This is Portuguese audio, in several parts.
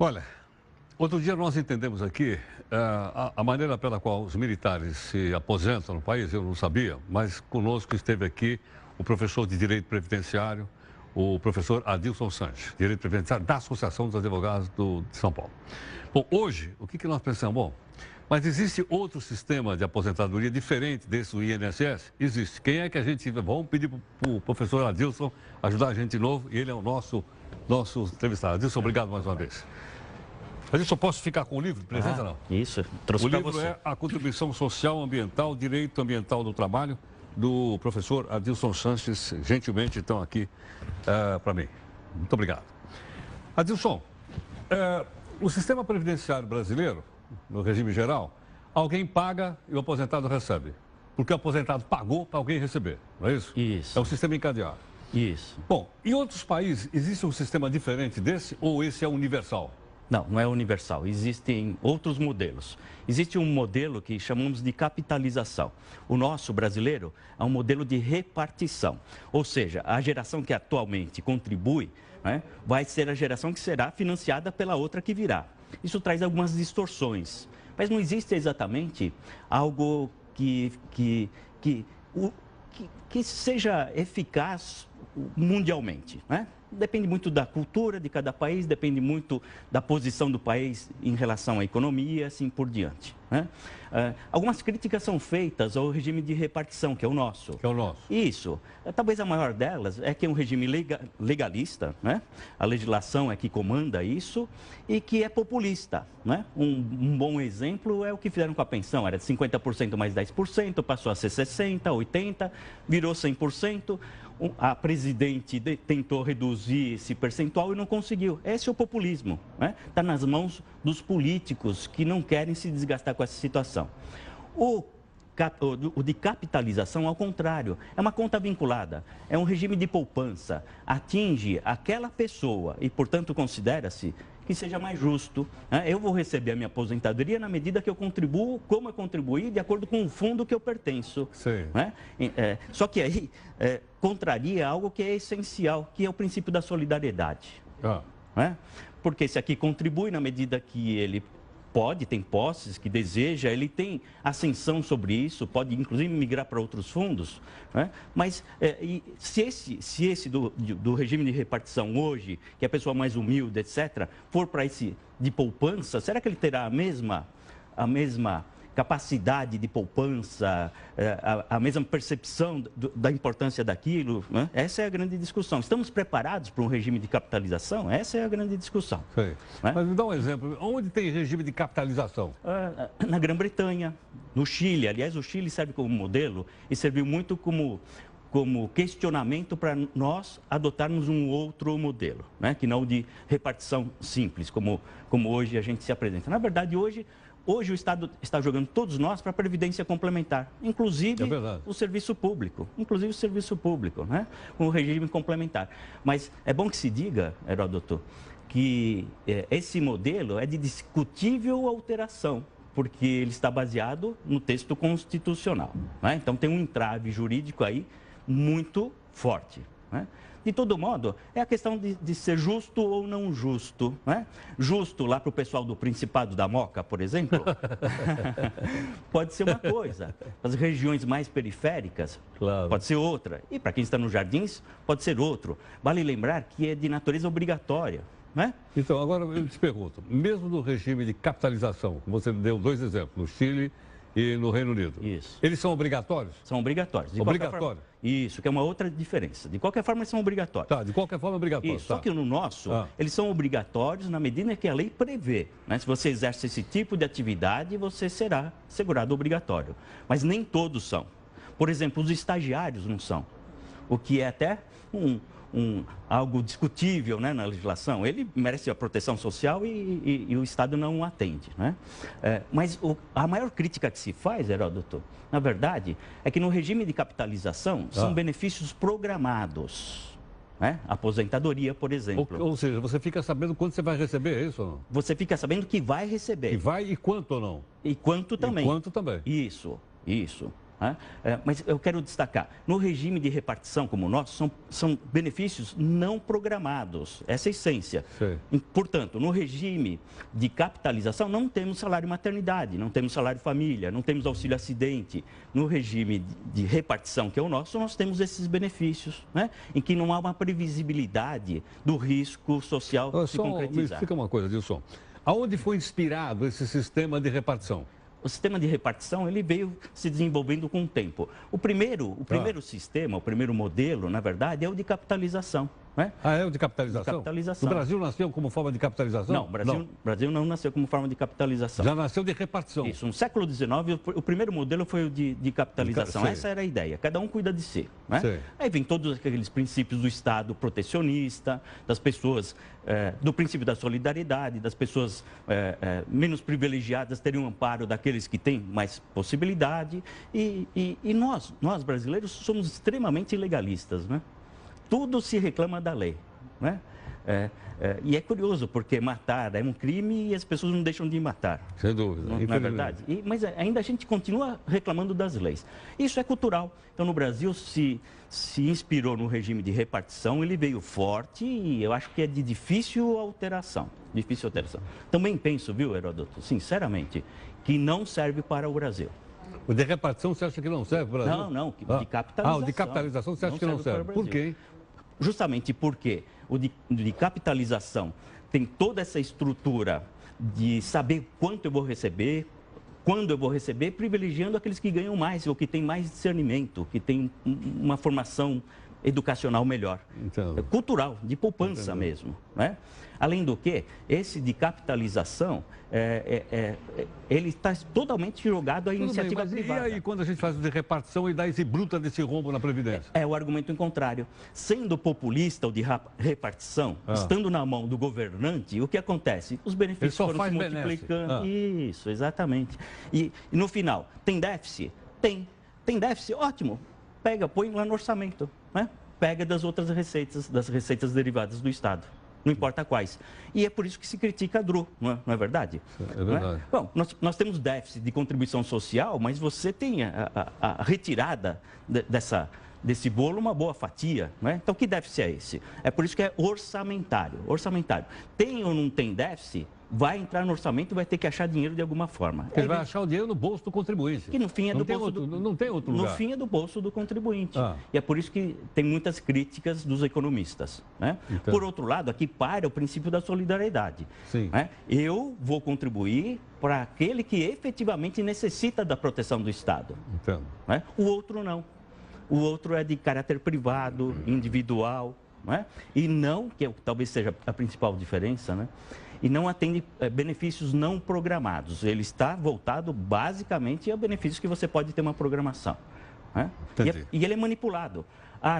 Olha, outro dia nós entendemos aqui a maneira pela qual os militares se aposentam no país, eu não sabia, mas conosco esteve aqui o professor de Direito Previdenciário, o professor Adilson Sanches, Direito Previdenciário da Associação dos Advogados de São Paulo. Bom, hoje, o que nós pensamos? Bom, mas existe outro sistema de aposentadoria diferente desse do INSS? Existe. Quem é que a gente... Vamos pedir para o professor Adilson ajudar a gente de novo, e ele é o nosso entrevistado. Adilson, obrigado mais uma vez. Adilson, posso ficar com o livro de presença, não? Isso, trouxe para você. O livro é A Contribuição Social Ambiental, Direito Ambiental do Trabalho, do professor Adilson Sanches, gentilmente estão aqui para mim. Muito obrigado. Adilson, o sistema previdenciário brasileiro, no regime geral, alguém paga e o aposentado recebe. Porque o aposentado pagou para alguém receber, não é isso? Isso. É um sistema encadeado. Isso. Bom, em outros países, existe um sistema diferente desse ou esse é universal? Não, não é universal. Existem outros modelos. Existe um modelo que chamamos de capitalização. O nosso brasileiro é um modelo de repartição. Ou seja, a geração que atualmente contribui, né, vai ser a geração que será financiada pela outra que virá. Isso traz algumas distorções. Mas não existe exatamente algo que seja eficaz mundialmente, né? Depende muito da cultura de cada país, depende muito da posição do país em relação à economia, assim por diante, né? Algumas críticas são feitas ao regime de repartição, que é o nosso. Que é o nosso. Isso. Talvez a maior delas é que é um regime legalista, né? A legislação é que comanda isso e que é populista, né? Um bom exemplo é o que fizeram com a pensão. Era de 50% mais 10%, passou a ser 60%, 80%, virou 100%. A presidente tentou reduzir esse percentual e não conseguiu. Esse é o populismo, né? Está nas mãos dos políticos que não querem se desgastar com essa situação. O de capitalização, ao contrário, é uma conta vinculada, é um regime de poupança, atinge aquela pessoa e, portanto, considera-se que seja mais justo, né? Eu vou receber a minha aposentadoria na medida que eu contribuo, como eu contribuí, de acordo com o fundo que eu pertenço. Sim. Né? Só que aí contraria algo que é essencial, que é o princípio da solidariedade. Né? Porque se aqui contribui na medida que ele pode, tem posses que deseja, ele tem ascensão sobre isso, pode inclusive migrar para outros fundos, né? Mas se esse do regime de repartição hoje, que é a pessoa mais humilde, etc., for para esse de poupança, será que ele terá a mesma capacidade de poupança, a mesma percepção da importância daquilo, né? Essa é a grande discussão. Estamos preparados para um regime de capitalização? Essa é a grande discussão. Sei. Né? Mas me dá um exemplo. Onde tem regime de capitalização? Na Grã-Bretanha, no Chile. Aliás, o Chile serve como modelo e serviu muito como questionamento para nós adotarmos um outro modelo, né? Que não o de repartição simples, como hoje a gente se apresenta. Na verdade, hoje o Estado está jogando todos nós para a previdência complementar, inclusive o serviço público, né? Com o regime complementar. Mas é bom que se diga, Heródoto, que esse modelo é de discutível alteração, porque ele está baseado no texto constitucional, né? Então tem um entrave jurídico aí muito forte, né? De todo modo, é a questão de ser justo ou não justo, né? Justo lá para o pessoal do Principado da Moca, por exemplo, pode ser uma coisa. As regiões mais periféricas, claro, pode ser outra. E para quem está nos jardins, pode ser outro. Vale lembrar que é de natureza obrigatória, né? Então, agora eu te pergunto, mesmo no regime de capitalização, você deu dois exemplos, no Chile e no Reino Unido. Isso. Eles são obrigatórios? São obrigatórios. Obrigatório? Isso, que é uma outra diferença. De qualquer forma, eles são obrigatórios. Tá, de qualquer forma, obrigatório. Isso, só que no nosso, eles são obrigatórios na medida que a lei prevê, né? Se você exerce esse tipo de atividade, você será segurado obrigatório. Mas nem todos são. Por exemplo, os estagiários não são. O que é até algo discutível, né, na legislação. Ele merece a proteção social e o Estado não o atende, né? Mas a maior crítica que se faz, Heródoto, na verdade, é que no regime de capitalização são benefícios programados, né? Aposentadoria, por exemplo. Ou seja, você fica sabendo quando você vai receber, é isso ou não? Você fica sabendo que vai receber. E vai e quanto ou não? E quanto também. E quanto também. Isso. Né? Mas eu quero destacar, no regime de repartição como o nosso, são benefícios não programados, essa é a essência. Sim. Portanto, no regime de capitalização, não temos salário maternidade, não temos salário família, não temos auxílio acidente. No regime de repartição, que é o nosso, nós temos esses benefícios, né? Em que não há uma previsibilidade do risco social se concretizar. Me explica uma coisa, Dilson. Aonde foi inspirado esse sistema de repartição? O sistema de repartição, ele veio se desenvolvendo com o tempo. O primeiro sistema, o primeiro modelo, na verdade, é o de capitalização. Né? É o de capitalização? De capitalização. O Brasil nasceu como forma de capitalização? Não, o Brasil não nasceu como forma de capitalização. Já nasceu de repartição. Isso, no século XIX, o primeiro modelo foi o de capitalização. Essa era a ideia, cada um cuida de si. Né? Aí vem todos aqueles princípios do Estado protecionista, das pessoas, do princípio da solidariedade, das pessoas menos privilegiadas terem um amparo daqueles que têm mais possibilidade. E nós brasileiros, somos extremamente legalistas, né? Tudo se reclama da lei, né? E é curioso, porque matar é um crime e as pessoas não deixam de matar. Sem dúvida. Não é verdade? Mas ainda a gente continua reclamando das leis. Isso é cultural. Então, no Brasil, se inspirou no regime de repartição, ele veio forte e eu acho que é de difícil alteração. Difícil alteração. Também penso, viu, Heródoto, sinceramente, que não serve para o Brasil. O de repartição você acha que não serve para o Brasil? Não, de capitalização. O de capitalização você acha que não serve. Por quê? Justamente porque o de capitalização tem toda essa estrutura de saber quanto eu vou receber, quando eu vou receber, privilegiando aqueles que ganham mais, ou que têm mais discernimento, que têm uma formação educacional melhor. Então, cultural, de poupança mesmo. Né? Além do que, esse de capitalização, ele está totalmente jogado à iniciativa privada. E aí, quando a gente faz o de repartição e dá esse bruta desse rombo na Previdência? É o argumento em contrário. Sendo populista o de repartição, estando na mão do governante, o que acontece? Os benefícios foram se multiplicando. Isso, exatamente. E no final, tem déficit? Tem. Tem déficit? Ótimo. Pega, põe lá no orçamento. Né? Pega das outras receitas, das receitas derivadas do Estado. Não importa quais. E é por isso que se critica a DRU, não é verdade? É verdade. Bom, nós temos déficit de contribuição social, mas você tem a retirada desse bolo uma boa fatia. Não é? Então, que déficit é esse? É por isso que é orçamentário. Orçamentário. Tem ou não tem déficit? Vai entrar no orçamento e vai ter que achar dinheiro de alguma forma. Ele vai achar o dinheiro no bolso do contribuinte. Que no fim é do bolso não tem outro lugar. No fim é do bolso do contribuinte. E é por isso que tem muitas críticas dos economistas. Né? Então. Por outro lado, aqui para o princípio da solidariedade. Sim. Né? Eu vou contribuir para aquele que efetivamente necessita da proteção do Estado. Entendo. Né? O outro não. O outro é de caráter privado, individual. Né? E não, que talvez seja a principal diferença, né? E não atende benefícios não programados. Ele está voltado basicamente a benefícios que você pode ter uma programação. Né? E ele é manipulado.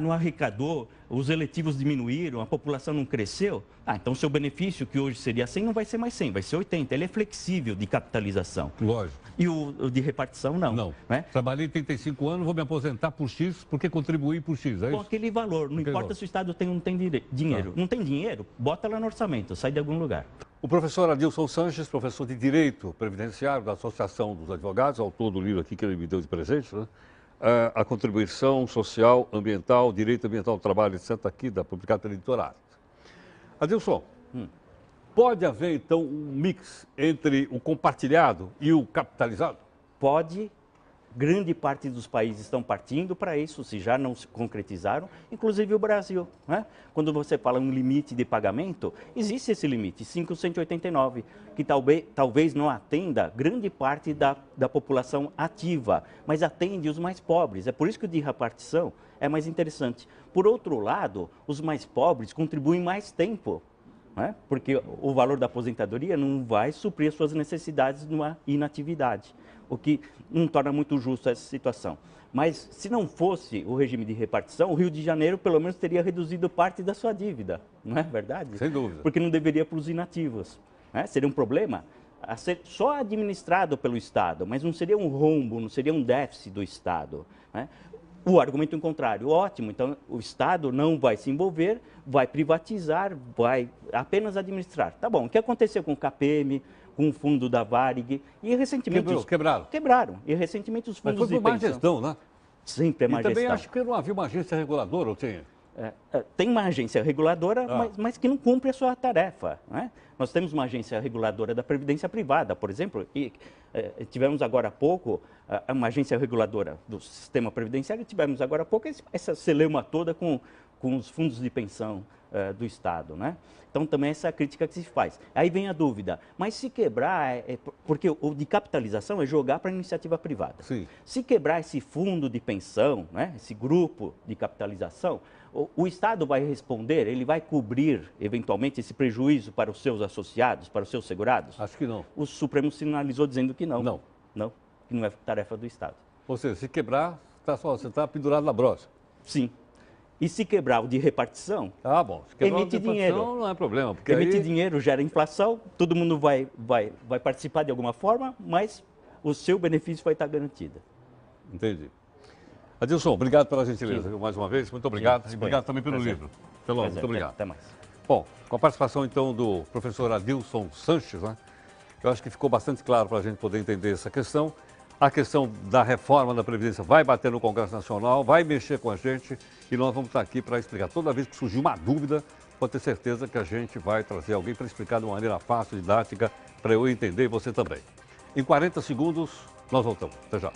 Não arrecadou, os eletivos diminuíram, a população não cresceu. Então seu benefício, que hoje seria 100, não vai ser mais 100, vai ser 80. Ele é flexível de capitalização. Lógico. E o de repartição, não. Não. Né? Trabalhei 35 anos, vou me aposentar por X, porque contribuí por X, é isso? Com aquele valor. Não importa se o Estado tem ou não tem dinheiro. Não tem dinheiro? Bota lá no orçamento, sai de algum lugar. O professor Adilson Sanches, professor de Direito Previdenciário da Associação dos Advogados, autor do livro aqui que ele me deu de presente, né? A Contribuição Social, Ambiental, Direito Ambiental do Trabalho, etc., aqui, publicado pela Editora. Adilson, pode haver, então, um mix entre o compartilhado e o capitalizado? Pode. Grande parte dos países estão partindo para isso, se já não se concretizaram, inclusive o Brasil. Né? Quando você fala um limite de pagamento, existe esse limite, 589, que talvez não atenda grande parte da população ativa, mas atende os mais pobres. É por isso que o de repartição é mais interessante. Por outro lado, os mais pobres contribuem mais tempo. Né? Porque o valor da aposentadoria não vai suprir as suas necessidades numa inatividade, o que não torna muito justo essa situação. Mas se não fosse o regime de repartição, o Rio de Janeiro pelo menos teria reduzido parte da sua dívida, não é verdade? Sem dúvida. Porque não deveria para os inativos. Né? Seria um problema a ser só administrado pelo Estado, mas não seria um rombo, não seria um déficit do Estado. Né? O argumento contrário, ótimo, então o Estado não vai se envolver, vai privatizar, vai apenas administrar. Tá bom, o que aconteceu com o CAPEM, com o fundo da Varig, e recentemente... Quebraram. Quebraram, e recentemente os fundos de pensão... Mas foi por má gestão, né? Sempre é má gestão. E também acho que não havia uma agência reguladora, ou tinha? Tem uma agência reguladora, mas que não cumpre a sua tarefa. Né? Nós temos uma agência reguladora da Previdência Privada, por exemplo, e tivemos agora há pouco uma agência reguladora do sistema previdenciário, tivemos agora há pouco essa celeuma toda com os fundos de pensão do Estado. Né? Então, também essa é a crítica que se faz. Aí vem a dúvida, mas se quebrar, porque o de capitalização é jogar para a iniciativa privada. Sim. Se quebrar esse fundo de pensão, né, esse grupo de capitalização, o Estado vai responder, ele vai cobrir, eventualmente, esse prejuízo para os seus associados, para os seus segurados? Acho que não. O Supremo sinalizou dizendo que não. Não. Não, que não é tarefa do Estado. Ou seja, se quebrar, você está pendurado na brocha. Sim. E se quebrar o de repartição, Ah, bom. Se quebrar emite o de repartição, dinheiro. não é problema. Porque Emite aí... dinheiro, gera inflação, todo mundo vai participar de alguma forma, mas o seu benefício vai estar garantido. Entendi. Adilson, obrigado pela gentileza, mais uma vez. Muito obrigado. Sim, e obrigado também pelo livro. Muito obrigado. Até mais. Bom, com a participação então do professor Adilson Sanches, né? Eu acho que ficou bastante claro para a gente poder entender essa questão. A questão da reforma da Previdência vai bater no Congresso Nacional, vai mexer com a gente e nós vamos estar aqui para explicar. Toda vez que surgir uma dúvida, pode ter certeza que a gente vai trazer alguém para explicar de uma maneira fácil, didática, para eu entender e você também. Em 40 segundos, nós voltamos. Até já.